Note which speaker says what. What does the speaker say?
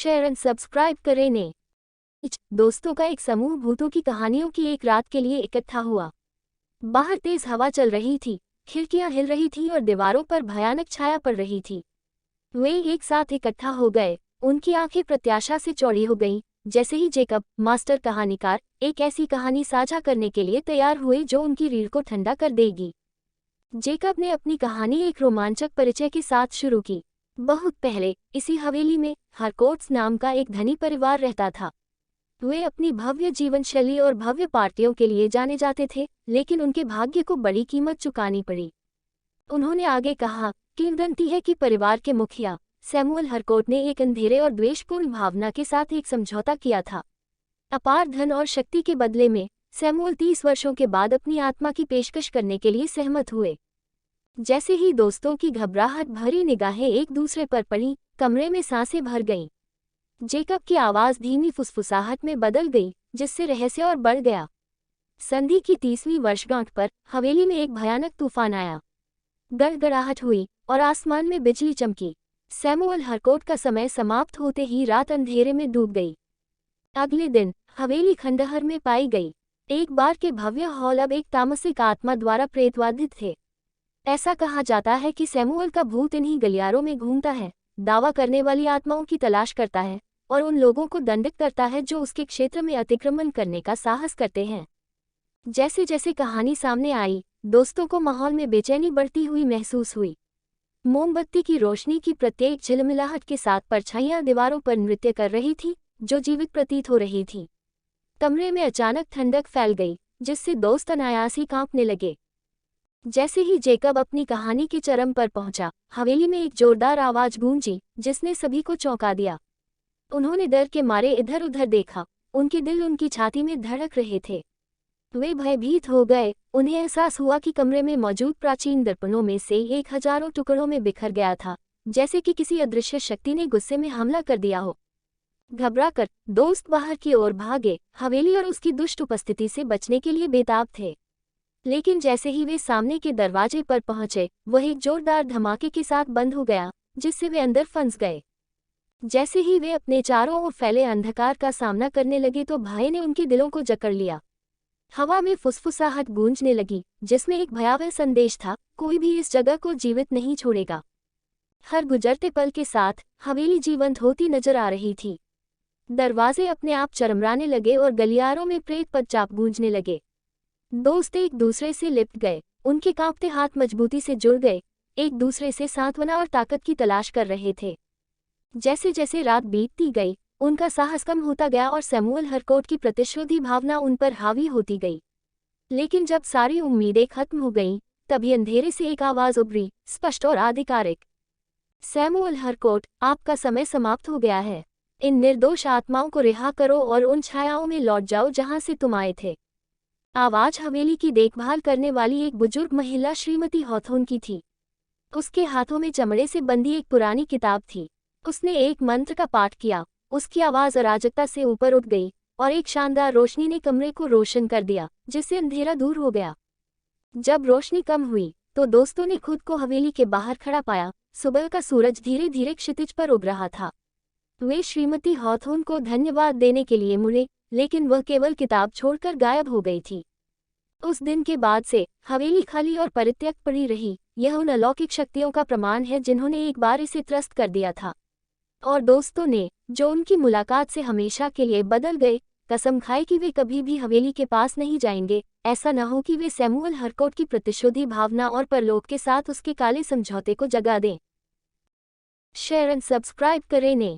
Speaker 1: Share and subscribe करें ने। दोस्तों का एक समूह भूतों की कहानियों की एक रात के लिए इकट्ठा हुआ। बाहर तेज हवा चल रही थी, खिड़कियां हिल रही थीं और दीवारों पर भयानक छाया पड़ रही थी। वे एक साथ इकट्ठा हो गए, उनकी आंखें प्रत्याशा से चौड़ी हो गईं, जैसे ही जेकब, मास्टर कहानीकार, एक ऐसी कहानी साझा करने के लिए तैयार हुए जो उनकी रीढ़ को ठंडा कर देगी। जेकब ने अपनी कहानी एक रोमांचक परिचय के साथ शुरू की। बहुत पहले इसी हवेली में हारकोर्ट्स नाम का एक धनी परिवार रहता था। वे अपनी भव्य जीवन शैली और भव्य पार्टियों के लिए जाने जाते थे, लेकिन उनके भाग्य को बड़ी कीमत चुकानी पड़ी। उन्होंने आगे कहा, किंवदंती है कि परिवार के मुखिया सैमुअल हरकोर्ट ने एक अंधेरे और द्वेषपूर्ण भावना के साथ एक समझौता किया था। अपार धन और शक्ति के बदले में सैमुअल 30 वर्षों के बाद अपनी आत्मा की पेशकश करने के लिए सहमत हुए। जैसे ही दोस्तों की घबराहट भरी निगाहें एक दूसरे पर पड़ी, कमरे में सांसें भर गईं। जेकब की आवाज़ धीमी फुसफुसाहट में बदल गई, जिससे रहस्य और बढ़ गया। संधि की 30वीं वर्षगांठ पर हवेली में एक भयानक तूफान आया। गड़गड़ाहट हुई और आसमान में बिजली चमकी। सैमुअल हरकोर्ट का समय समाप्त होते ही रात अंधेरे में डूब गई। अगले दिन हवेली खंडहर में पाई गई। एक बार के भव्य हॉल अब एक तामसिक आत्मा द्वारा प्रेतवादित थे। ऐसा कहा जाता है कि सैमुअल का भूत इन्हीं गलियारों में घूमता है, दावा करने वाली आत्माओं की तलाश करता है और उन लोगों को दंडित करता है जो उसके क्षेत्र में अतिक्रमण करने का साहस करते हैं। जैसे जैसे कहानी सामने आई, दोस्तों को माहौल में बेचैनी बढ़ती हुई महसूस हुई। मोमबत्ती की रोशनी की प्रत्येक झिलमिलाहट के साथ परछाइयां दीवारों पर नृत्य कर रही थी, जो जीवित प्रतीत हो रही थी। कमरे में अचानक ठंडक फैल गई, जिससे दोस्त अनायास ही कांपने लगे। जैसे ही जेकब अपनी कहानी के चरम पर पहुंचा, हवेली में एक जोरदार आवाज गूंजी, जिसने सभी को चौंका दिया। उन्होंने डर के मारे इधर उधर देखा, उनके दिल उनकी छाती में धड़क रहे थे। वे भयभीत हो गए, उन्हें एहसास हुआ कि कमरे में मौजूद प्राचीन दर्पणों में से एक हजारों टुकड़ों में बिखर गया था, जैसे कि किसी अदृश्य शक्ति ने गुस्से में हमला कर दिया हो। घबराकर दोस्त बाहर की ओर भागे, हवेली और उसकी दुष्ट उपस्थिति से बचने के लिए बेताब थे। लेकिन जैसे ही वे सामने के दरवाजे पर पहुंचे, वह एक जोरदार धमाके के साथ बंद हो गया, जिससे वे अंदर फंस गए। जैसे ही वे अपने चारों ओर फैले अंधकार का सामना करने लगे तो भय ने उनके दिलों को जकड़ लिया। हवा में फुसफुसाहट गूंजने लगी, जिसमें एक भयावह संदेश था, कोई भी इस जगह को जीवित नहीं छोड़ेगा। हर गुजरते पल के साथ हवेली जीवंत होती नजर आ रही थी। दरवाजे अपने आप चरमराने लगे और गलियारों में प्रेत पदचाप गूंजने लगे। दोस्त एक दूसरे से लिपट गए, उनके कांपते हाथ मजबूती से जुड़ गए, एक दूसरे से सांत्वना और ताकत की तलाश कर रहे थे। जैसे जैसे रात बीतती गई, उनका साहस कम होता गया और सैमुअल हरकोर्ट की प्रतिशोधी भावना उन पर हावी होती गई। लेकिन जब सारी उम्मीदें खत्म हो गईं, तभी अंधेरे से एक आवाज उभरी, स्पष्ट और आधिकारिक। सैमुअल हरकोर्ट, आपका समय समाप्त हो गया है। इन निर्दोष आत्माओं को रिहा करो और उन छायाओं में लौट जाओ जहां से तुम आए थे। आवाज हवेली की देखभाल करने वाली एक बुजुर्ग महिला श्रीमती हॉथोर्न की थी। उसके हाथों में चमड़े से बंधी एक पुरानी किताब थी। उसने एक मंत्र का पाठ किया, उसकी आवाज अराजकता से ऊपर उठ गई और एक शानदार रोशनी ने कमरे को रोशन कर दिया, जिससे अंधेरा दूर हो गया। जब रोशनी कम हुई तो दोस्तों ने खुद को हवेली के बाहर खड़ा पाया। सुबह का सूरज धीरे धीरे क्षितिज पर उग रहा था। वे श्रीमती हॉथोर्न को धन्यवाद देने के लिए मुड़े, लेकिन वह केवल किताब छोड़कर गायब हो गई थी। उस दिन के बाद से हवेली खाली और परित्यक्त पड़ी रही। यह उन अलौकिक शक्तियों का प्रमाण है जिन्होंने एक बार इसे त्रस्त कर दिया था, और दोस्तों ने, जो उनकी मुलाकात से हमेशा के लिए बदल गए, कसम खाई कि वे कभी भी हवेली के पास नहीं जाएंगे। ऐसा न हो कि वे सैमुअल हरकोर्ट की प्रतिशोधी भावना और परलोक के साथ उसके काले समझौते को जगा दें। शेयर एंड सब्सक्राइब करें ने।